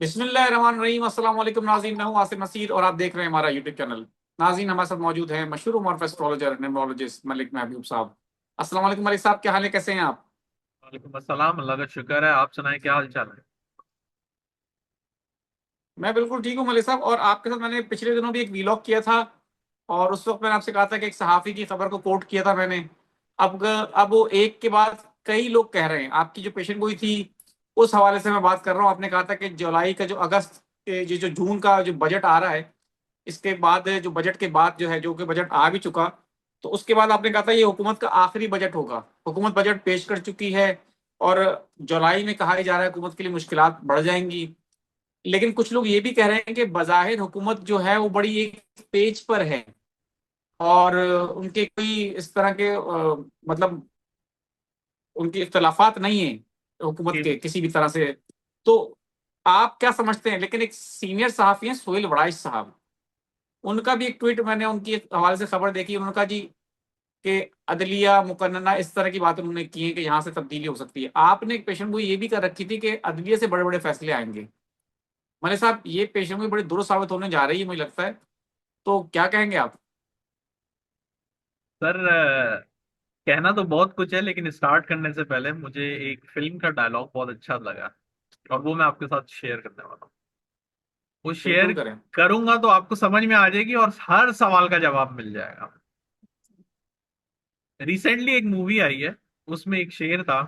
बिस्मिल्लाहिर्रहमानिर्रहीम। अस्सलाम वालेकुम नाज़रीन, मैं हूं आसिम नसीर और आप देख रहे हैं हमारा यूट्यूब चैनल। नाज़रीन, हमारे साथ मौजूद हैं मशहूर उमर एस्ट्रोलॉजर न्यूमरोलॉजिस्ट मलिक महबूब साहब। अस्सलाम वालेकुम मलिक साहब, क्या हाल है, कैसे हैं आप? वालेकुम अस्सलाम। अल्लाह का शुक्र है। आप सुनाएं, क्या हाल चाल है? मैं बिल्कुल ठीक हूं मलिक साहब। और आपके साथ मैंने पिछले दिनों भी एक वीलॉग किया था और उस वक्त मैंने आपसे कहा था कि एक सहाफ़ी की खबर को कोट किया था मैंने। अब वो एक के बाद कई लोग कह रहे हैं। आपकी जो पेशेंट गोई थी उस हवाले से मैं बात कर रहा हूँ। आपने कहा था कि जुलाई का जो अगस्त जो जून का जो बजट आ रहा है, इसके बाद जो बजट के बाद जो है, जो कि बजट आ भी चुका, तो उसके बाद आपने कहा था ये हुकूमत का आखिरी बजट होगा। हुकूमत बजट पेश कर चुकी है और जुलाई में कहा ही जा रहा है हुकूमत के लिए मुश्किलात बढ़ जाएंगी। लेकिन कुछ लोग ये भी कह रहे हैं कि बज़ाहिर हुकूमत जो है वो बड़ी एक पेज पर है और उनके कोई इस तरह के मतलब उनके इख्तलाफात नहीं है हुकूमत कि के किसी भी तरह से। तो आप क्या समझते हैं? लेकिन एक सीनियर सहाफ़ी हैं सोहेल वड़ाइच साहब, उनका भी एक ट्वीट मैंने उनकी हवाले से खबर देखी। उन्होंने कहा जी कि अदलिया मुकन्नना इस तरह की बात उन्होंने की है कि यहाँ से तब्दीली हो सकती है। आपने एक पेशेंट को ये भी कर रखी थी कि अदलिया से बड़े बड़े फैसले आएंगे। मैंने साहब ये पेशेंट को बड़ी दुरुस्त साबित होने जा रही है मुझे लगता है। तो क्या कहेंगे आप? सर, कहना तो बहुत कुछ है, लेकिन स्टार्ट करने से पहले मुझे एक फिल्म का डायलॉग बहुत अच्छा लगा और वो मैं आपके साथ शेयर करने वाला हूँ। वो शेयर बिल्कुल करें। करूंगा तो आपको समझ में आ जाएगी और हर सवाल का जवाब मिल जाएगा। रिसेंटली एक मूवी आई है, उसमें एक शेर था।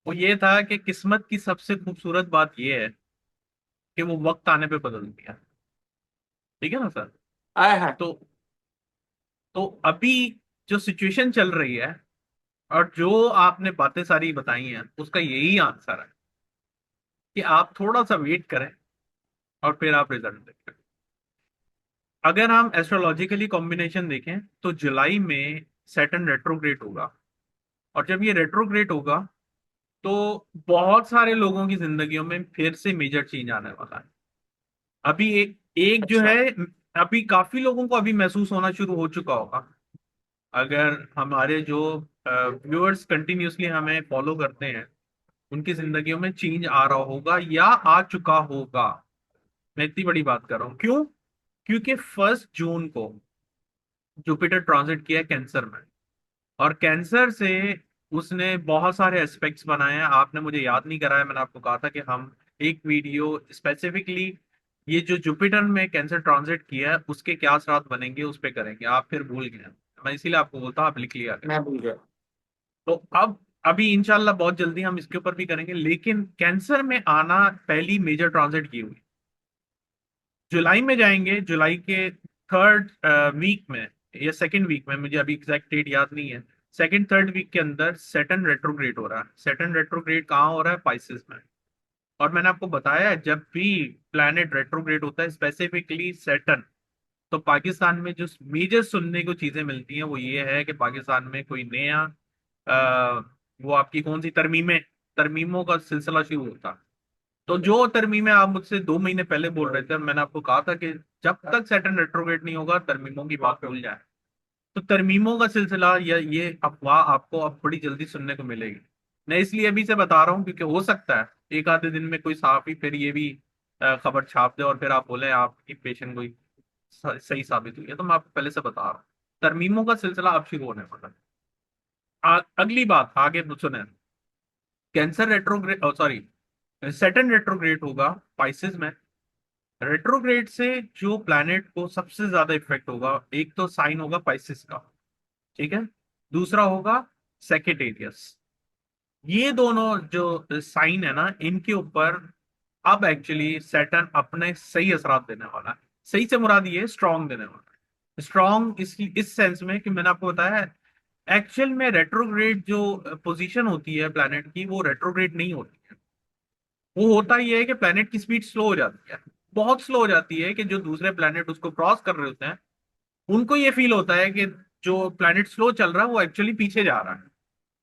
वो ये था कि किस्मत की सबसे खूबसूरत बात ये है कि वो वक्त आने पे बदलती है। ठीक है ना सर? आए है। तो तो अभी जो सिचुएशन चल रही है और जो आपने बातें सारी बताई हैं, उसका यही आंसर है कि आप थोड़ा सा वेट करें और फिर आप रिजल्ट देखें। अगर हम एस्ट्रोलॉजिकली कॉम्बिनेशन देखें तो जुलाई में सैटर्न रेट्रोग्रेड होगा। और जब ये रेट्रोग्रेड होगा तो बहुत सारे लोगों की जिंदगियों में फिर से मेजर चेंज आने वाला है। अभी एक एक जो अच्छा। है, अभी काफी लोगों को अभी महसूस होना शुरू हो चुका होगा। अगर हमारे जो व्यूअर्स कंटिन्यूअसली हमें फॉलो करते हैं, उनकी जिंदगियों में चेंज आ रहा होगा या आ चुका होगा। मैं इतनी बड़ी बात कर रहा हूँ, क्यों? क्योंकि 1 जून को जुपिटर ट्रांजिट किया कैंसर में। और कैंसर से उसने बहुत सारे एस्पेक्ट्स बनाए हैं। आपने मुझे याद नहीं कराया, मैंने आपको कहा था कि हम एक वीडियो स्पेसिफिकली ये जो जुपिटर में कैंसर ट्रांजिट किया है उसके क्या असरात बनेंगे उस पर करेंगे। आप फिर भूल गए। मैं इसीलिए आपको बोलता हूँ आप लिख लिया करें। मैं भूल गया। तो अब अभी इंशाल्लाह बहुत जल्दी हम इसके ऊपर भी करेंगे, लेकिन कैंसर में आना पहली मेजर ट्रांजिट की हुई। जुलाई में जाएंगे, जुलाई के थर्ड वीक में या सेकंड वीक में, मुझे अभी एग्जैक्ट डेट याद नहीं है। सेकंड थर्ड वीक के अंदर सैटर्न रेट्रोग्रेड हो रहा है। सैटर्न रेट्रोग्रेड कहाँ हो रहा है? पाइसेस में। और मैंने आपको बताया है, जब भी प्लैनेट रेट्रोग्रेड होता है, स्पेसिफिकली सैटर्न, तो पाकिस्तान में जो मेजर सुनने को चीजें मिलती हैं वो ये है कि पाकिस्तान में कोई नया वो आपकी कौन सी तरमीमें, तरमीमों का सिलसिला शुरू होता है। तो जो तरमीमें आप मुझसे 2 महीने पहले बोल रहे थे, मैंने आपको कहा था कि जब तक सैटर्न रेट्रोग्रेड नहीं होगा तरमीमों की बात भूल जाए। तो तरमीमों का सिलसिला या ये अफवाह आपको अब बड़ी जल्दी सुनने को मिलेगी। मैं इसलिए अभी से बता रहा हूँ क्योंकि हो सकता है एक आधे दिन में कोई सहाफी फिर ये भी खबर छाप दे और फिर आप बोले आपकी पेशेंट कोई सही साबित हुई है। तो मैं आपको पहले से बता रहा हूँ, तरमीमों का सिलसिला अब शुरू होने वाला है। अगली बात आगे सुने। Cancer retrograde, sorry, Saturn retrograde होगा पाइसेस में। रेट्रोग्रेड से जो प्लैनेट को सबसे ज्यादा इफेक्ट होगा, एक तो साइन होगा पाइसेस का, ठीक है। दूसरा होगा सेकेटेरियस। ये दोनों जो साइन है ना, इनके ऊपर अब एक्चुअली सैटर्न अपने सही असरात देने वाला है। सही से मुराद ये स्ट्रांग देने वाला है। स्ट्रांग इस सेंस में कि मैंने आपको बताया है, एक्चुअल में रेट्रोग्रेड जो पोजीशन होती है प्लैनेट की, वो रेट्रोग्रेड नहीं होती है। वो होता ही है कि प्लैनेट की स्पीड स्लो हो जाती है। बहुत स्लो हो जाती है कि जो दूसरे प्लैनेट उसको क्रॉस कर रहे होते हैं, उनको ये फील होता है कि जो प्लैनेट स्लो चल रहा है वो एक्चुअली पीछे जा रहा है।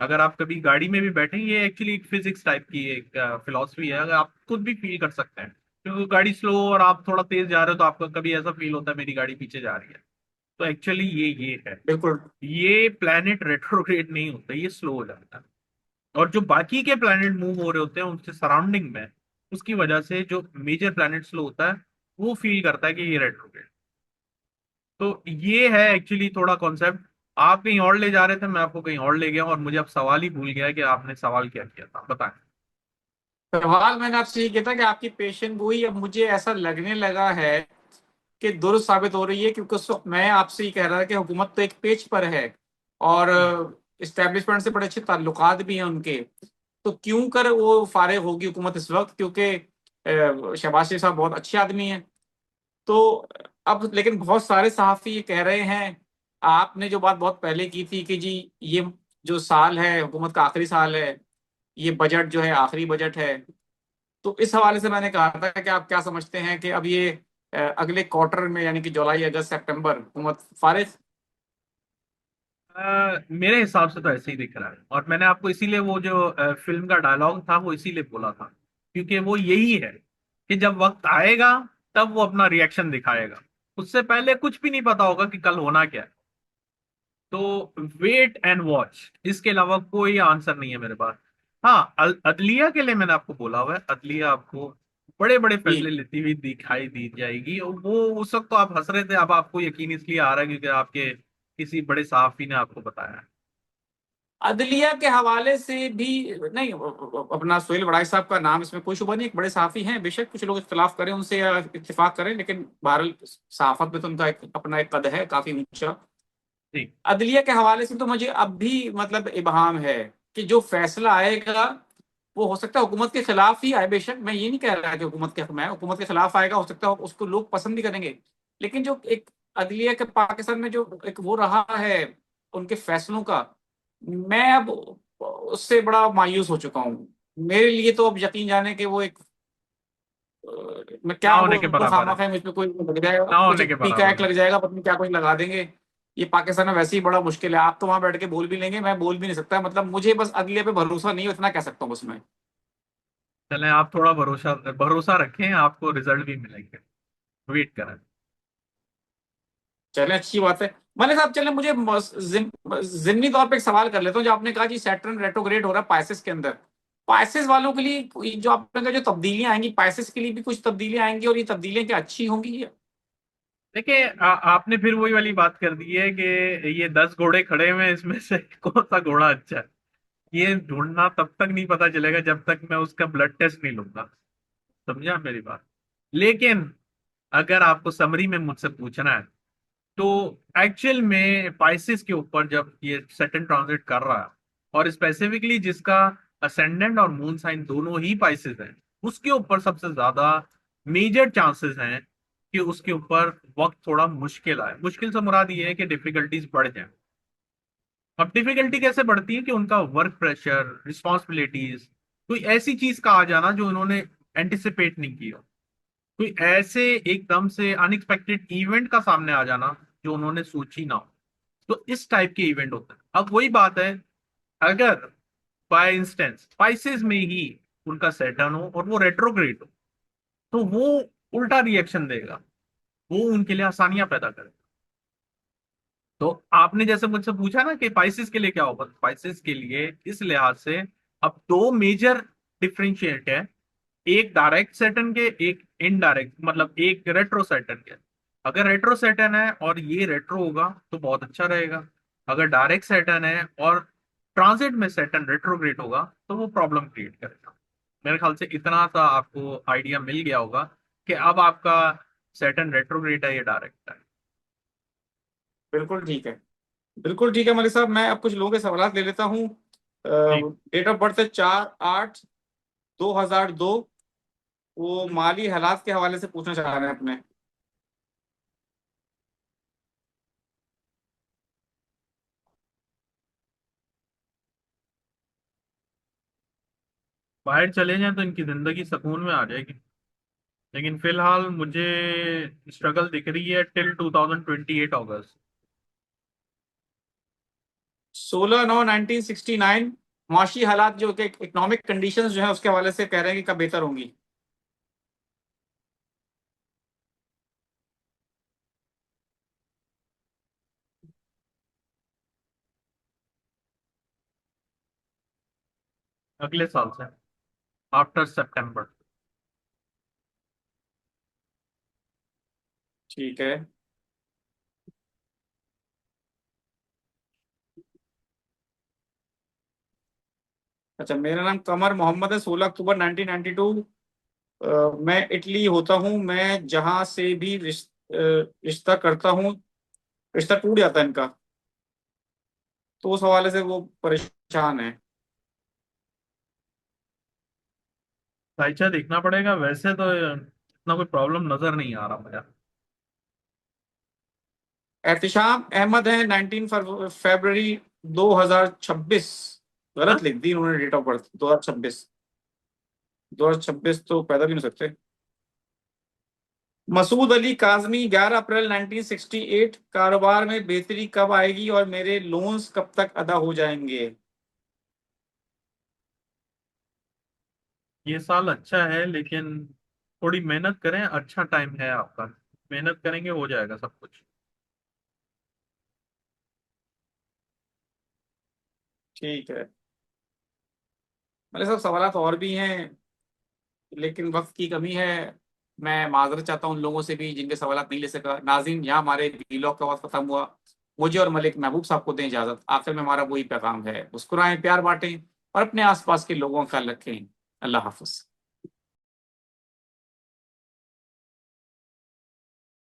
अगर आप कभी गाड़ी में भी बैठे, ये एक्चुअली एक फिजिक्स टाइप की एक फिलॉसफी है, अगर आप खुद भी फील कर सकते हैं। क्योंकि गाड़ी स्लो और आप थोड़ा तेज जा रहे हो तो आपको कभी ऐसा फील होता है मेरी गाड़ी पीछे जा रही है। तो एक्चुअली ये है। बिल्कुल। ये प्लैनेट रेट्रोग्रेड नहीं होता, ये स्लो हो जाता है। और जो बाकी के प्लैनेट मूव हो रहे होते हैं उनसे सराउंडिंग में, उसकी वजह से जो मेजर प्लैनेट स्लो होता है वो फील करता है कि ये रेट्रोग्रेड। तो ये है एक्चुअली थोड़ा कॉन्सेप्ट। आप कहीं और ले जा रहे थे, मैं आपको कहीं और ले गया और मुझे अब सवाल ही भूल गया कि आपने सवाल क्या किया था, बताएं। सवाल मैंने आपसे ये किया था कि आपकी पेशेंट गोई अब मुझे ऐसा लगने लगा है कि दुरुस्त साबित हो रही है, क्योंकि उस वक्त मैं आपसे ये कह रहा था कि हुकूमत तो एक पेज पर है और जी। इस्टेब्लिशमेंट से बड़े अच्छे ताल्लुकात भी हैं उनके, तो क्यों कर वो फारिग होगी हुकूमत इस वक्त, क्योंकि शहबाज शरीफ साहब बहुत अच्छे आदमी हैं। तो अब लेकिन बहुत सारे सहाफ़ी ये कह रहे हैं, आपने जो बात बहुत पहले की थी कि जी ये जो साल है हुकूमत का आखिरी साल है, ये बजट जो है आखिरी बजट है, तो इस हवाले से मैंने कहा था कि आप क्या समझते हैं कि अब ये अगले क्वार्टर में यानी कि जुलाई अगस्त सितंबर हुकूमत फारिग। मेरे हिसाब से तो ऐसे ही दिख रहा है, और मैंने आपको इसीलिए वो जो फिल्म का डायलॉग था वो इसीलिए बोला था, क्योंकि वो यही है कि जब वक्त आएगा तब वो अपना रिएक्शन दिखाएगा। उससे पहले कुछ भी नहीं पता होगा कि कल होना क्या है। तो वेट एंड वॉच, इसके अलावा कोई आंसर नहीं है मेरे पास। हाँ, अदलिया के लिए मैंने आपको बोला हुआ है, अदलिया आपको बड़े बड़े जी, फैसले लेती हुई दिखाई दी जाएगी। और वो उस वक्त तो आप हंस रहे थे, अब आपको यकीन इसलिए आ रहा है क्योंकि आपके किसी बड़े सहाफी ने आपको बताया है। अदलिया के हवाले से भी नहीं, अपना सोहेल वड़ाई साहब का नाम इसमें कोई शुबा नहीं, एक बड़े सहाफी हैं, बेशक कुछ लोग इख्तिलाफ करें उनसे या इत्तेफाक करें, लेकिन बहरहाल सहाफत में तो उनका अपना एक कद है काफी ऊंचा। जी। अदलिया के हवाले से तो मुझे अब भी मतलब इबहाम है कि जो फैसला आएगा वो हो सकता है हुकूमत के खिलाफ ही आए। बेशक मैं ये नहीं कह रहा कि हुकूमत के हक में है, हुकूमत के खिलाफ आएगा, हो सकता है उसको लोग पसंद भी करेंगे, लेकिन जो एक अदलिया के पाकिस्तान में जो एक वो रहा है उनके फैसलों का, मैं अब उससे बड़ा मायूस हो चुका हूँ। मेरे लिए तो अब यकीन जाने कि वो एक मैं ना क्या होने के बोलूं, बराबर है। खामा मुझ पे कोई लग जाएगा, ना कुछ होने के टीका बराबर एक है। लग जाएगा, पता नहीं क्या कुछ लगा देंगे। ये पाकिस्तान में वैसे ही बड़ा मुश्किल है, आप तो वहां बैठ के बोल भी लेंगे, मैं बोल भी नहीं सकता, मतलब मुझे बस अदलिया पे भरोसा नहीं है, इतना कह सकता हूँ बस मैं। चलें, आप थोड़ा भरोसा भरोसा रखें, आपको रिजल्ट भी मिलेंगे। वेट करें। चलें, अच्छी बात है। मलिक साहब चलें, मुझे जिमनी तौर पे एक सवाल कर लेता हूँ। जो आपने कहा जी सैटर्न रेट्रोग्रेड हो रहा है पाइसेस के अंदर, पाइसेस वालों के लिए जो आपने कहा जो तब्दीलियां आएंगी, पाइसेस के लिए भी कुछ तब्दीलियां आएंगी, और ये तब्दीलियां क्या अच्छी होंगी? देखिए, आपने फिर वही वाली बात कर दी है कि ये 10 घोड़े खड़े हुए हैं, इसमें से कौन सा घोड़ा अच्छा है। ये ढूंढना तब तक नहीं पता चलेगा जब तक मैं उसका ब्लड टेस्ट नहीं लूंगा। समझा मेरी बात। लेकिन अगर आपको समरी में मुझसे पूछना है, तो एक्चुअल में पाइसेस के ऊपर जब ये सैटर्न ट्रांजिट कर रहा है, और स्पेसिफिकली जिसका असेंडेंट और मून साइन दोनों ही पाइसेस हैं, उसके ऊपर सबसे ज्यादा मेजर चांसेस हैं कि उसके ऊपर वक्त थोड़ा मुश्किल आए। मुश्किल से मुराद ये है कि डिफिकल्टीज बढ़ जाए। अब डिफिकल्टी कैसे बढ़ती है कि उनका वर्क प्रेशर, रिस्पॉन्सिबिलिटीज, कोई ऐसी चीज का आ जाना जो उन्होंने एंटिसिपेट नहीं किया, कोई ऐसे एकदम से अनएक्सपेक्टेड इवेंट का सामने आ जाना जो उन्होंने सोची ना हो। तो इस टाइप के इवेंट होते हैं। अब वही बात है, अगर बाय इंस्टेंस स्पाइसेस में ही उनका सैटर्न हो और वो रेट्रोग्रेड हो, तो वो उल्टा रिएक्शन देगा, वो उनके लिए आसानियां पैदा करेगा। तो आपने जैसे मुझसे पूछा ना कि स्पाइसेस के लिए क्या होगा, स्पाइसेस के लिए इस लिहाज से अब दो मेजर डिफरेंशिएट है। एक डायरेक्ट सैटर्न के, एक इनडायरेक्ट, मतलब एक रेट्रो सैटर्न के। अगर रेट्रो सैटर्न है और ये रेट्रो होगा तो बहुत अच्छा रहेगा। अगर डायरेक्ट सैटर्न है और ट्रांजिट में सैटर्न रेट्रोग्रेड होगा तो वो प्रॉब्लम क्रिएट करेगा। मेरे ख्याल से इतना सा आपको आइडिया मिल गया होगा कि अब आपका सैटर्न रेट्रोग्रेड है या डायरेक्ट है। बिल्कुल ठीक है, बिल्कुल ठीक है मलिक साहब। मैं अब कुछ लोगों के सवाल ले लेता हूँ। जी। डेट ऑफ बर्थ है 4/8/2002। वो माली हालात के हवाले से पूछना चाह रहे हैं अपने। बाहर चले जाएं तो इनकी जिंदगी सुकून में आ जाएगी। लेकिन फिलहाल मुझे स्ट्रगल दिख रही है टिल 2028 अगस्त। 16/9/1969। मुआशी हालात जो कि इकोनॉमिक कंडीशंस जो है उसके हवाले से कह रहे हैं कि कब बेहतर होंगी। अगले साल से, आफ्टर सितंबर। ठीक है। अच्छा, मेरा नाम कमर मोहम्मद है, 16 अक्टूबर 1992। मैं इटली होता हूँ। मैं जहां से भी रिश्ता करता हूँ, रिश्ता टूट जाता है इनका, तो उस हवाले से वो परेशान है। भाईचा देखना पड़ेगा, वैसे तो इतना कोई प्रॉब्लम नजर नहीं आ रहा मुझे। एहतिशाम अहमद है, 19 फरवरी 2026। हाँ? गलत लिख दी उन्होंने, डेट ऑफ बर्थ 2026। 2026 तो पैदा भी नहीं हो सकते। मसूद अली काजमी, 11 अप्रैल 1968। कारोबार में बेहतरी कब आएगी और मेरे लोन्स कब तक अदा हो जाएंगे? ये साल अच्छा है, लेकिन थोड़ी मेहनत करें, अच्छा टाइम है आपका। मेहनत करेंगे हो जाएगा सब कुछ। ठीक है। मेरे सब सवाल और भी हैं, लेकिन वक्त की कमी है। मैं माजरत चाहता हूँ उन लोगों से भी जिनके सवाल नहीं ले सका। नाज़रीन, यहाँ हमारे वीलॉग का वक्त खत्म हुआ। मुझे और मलिक महबूब साहब को दें इजाजत। आखिर में हमारा वही पैगाम है, मुस्कुराएं, प्यार बांटें और अपने आसपास के लोगों का ख्याल रखें। अल्लाह हाफिज।